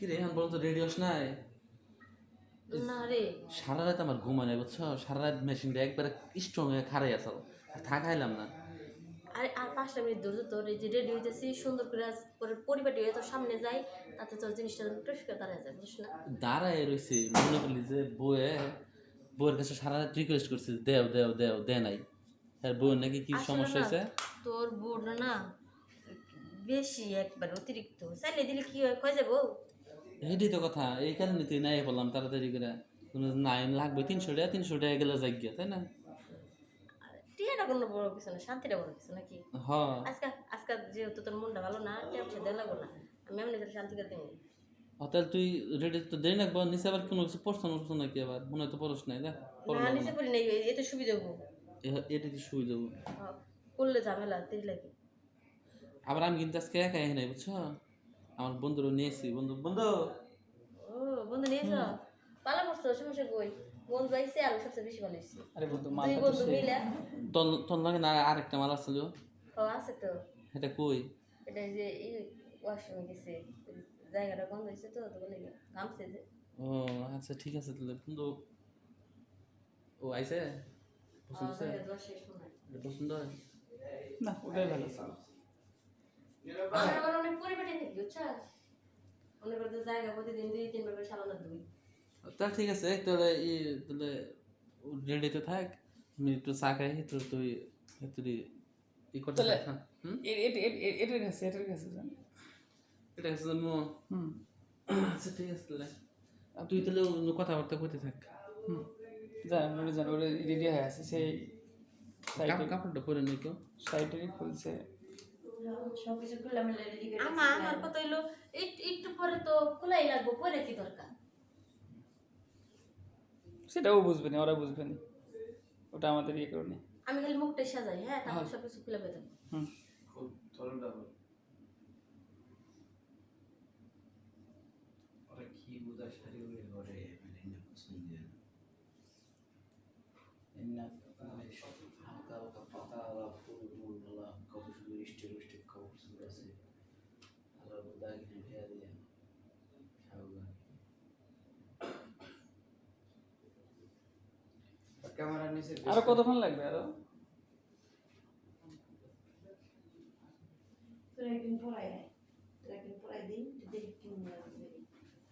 কি রে এখন বলতো রেডি হস নাই? না রে, সারা রাত আমার ঘুম হয় না বুঝছো, সারা রাত মেশিনটা একবারে স্ট্রং হয়ে খারাই আসো, থাকাইলাম না। আরে আর 5টা মিনিট ধৈর্য তোর। এই যে রেডি হইতেছি সুন্দর করে পরে পরিপাটি হয়ে তোর সামনে যাই, তাতে তোর জিনিসটা টুস করে দাঁড়ায় যায়, বুঝিস না? দাঁড়ায় রয়েছে, মনে করলি যে বউয়ের কাছে সারা রাত রিকোয়েস্ট করছে, দেও দেও দেও, দে নাই। আর বউয়ের নাকি কি আসলে সমস্যা না, হয়েছে? তোর বোর্ডটা না বেশি একবার অতিরিক্ত চাইলে দিলে কি হয়, ক্ষয় যাবো। এটাই তো কথা, এই কারণে তুই নাই বললাম তাড়াতাড়ি করে। নাই লাগবে 300 টাকা, 300 টাকা গেলে যাই গিয়া, তাই না? টিয়াটা কোনো বড় কিছু না, শান্তিটা বড় কিছু নাকি? হ। আজকে আজকে যেহেতু তোর মনটা ভালো না, টিয়া পয়সা দেওয়া লাগবো না, আমি এমনি তোর শান্তি করে দিবো। তাহলে তুই রেডি তো দেরি লাগবো, নিচে আবার কোনো কিছু পড়ছো নাকি? আবার মনে হয় তো পড়স নাই, দেখ পড়া না লাগবো নিচে না। পড়ি নাই, এতে সুবিধা হবো। এটা তো শুই দেবো। করলে ঝামেলা দেরি লাগে। আবার আমি কিন্তু আজকে একাই নাই বুঝছো, আমার বন্ধুরও নিয়েছি। বন্ধু বন্ধু ও বন্ধু নিয়েছ, পালা পড়ছো, সমস্যা কই? বন্ধু আইসে আমি সবচেয়ে বেশি ভালো হয়েছি। আরে বন্ধু দুই মালটা তো বন্ধু সেই। মিলে। তোর তোর লাগে না আরেকটা মাল আসছিল? ও আছে তো। এটা কই? এটা যে এই ওয়াশরুমে গেছে, জায়গাটা বন্ধ হয়েছে তো, তখন ঘামছে যে। ও আচ্ছা ঠিক আছে তাহলে বন্ধু। ও আইছে? পছন্দ হয়েছে? জায়গা দেওয়া শেষ মনে হয়। এটা পছন্দ হয়? না ওটাই ভালো ছিল। আমার আবার অনেক পরিপাটি থাকি, বুঝছাস? মনে করতে জায়গা প্রতিদিন 2-3 বার করে সাবান ধুই। তাহলে ঠিক আছে, তাহলে তাহলে রেডিতে থাক, আমি একটু চা খাই, তো তুই তুই করতে তাহলে থাক, হ্যাঁ? হুম, এটার কাছে জান। এটা হচ্ছে জন্ম। হুম আচ্ছা ঠিক আছে তাহলে তুই তাহলে অন্য কথাবার্তা করতে থাক। হুম জান ওরে রেডি হয়ে আছে সেই কাপড়টা পরে নি তো। সাইডেরই খুলছে। সবকিছু খুলে মিলে রেডি করে আমার কথা হইলো একটু পরে তো খোলাই লাগবো, পরে কি দরকার? সেটাও বুঝবে না, ওরা বুঝবে না, ওটা আমাদের ইয়ে করে নি। আমি খালি মুখটা সাজাই, হ্যাঁ, তারপর সবকিছু খুলে বেরোবো। হুম খুব তরলটা ওরা কি বোঝা শাড়ি উড়ে ঘরে মানে না পছন্দ হয় না এমনি মানে সব হালকা হালকা পাতাওয়ালা ফুল ফুলওয়ালা কত সুন্দর স্টেপ স্টেপ কাপড় চোপড় আছে আলার মধ্যে আগে ভেয়া দিয়ে ক্যামেরার নিচে আরো কতক্ষণ লাগবে আরো? তোর একদিন পরাই দিন, দেখি কেমন লাগবে।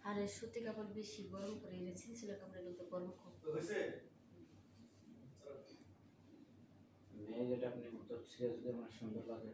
আরে সুতি কাপড় বেশি গরম করে রেখেছি, ছিল কাপড়ে কিন্তু গরম খুব। মেয়ে যেটা আপনি উত্তর ছিঁড়ে যদি আমার সুন্দর লাগে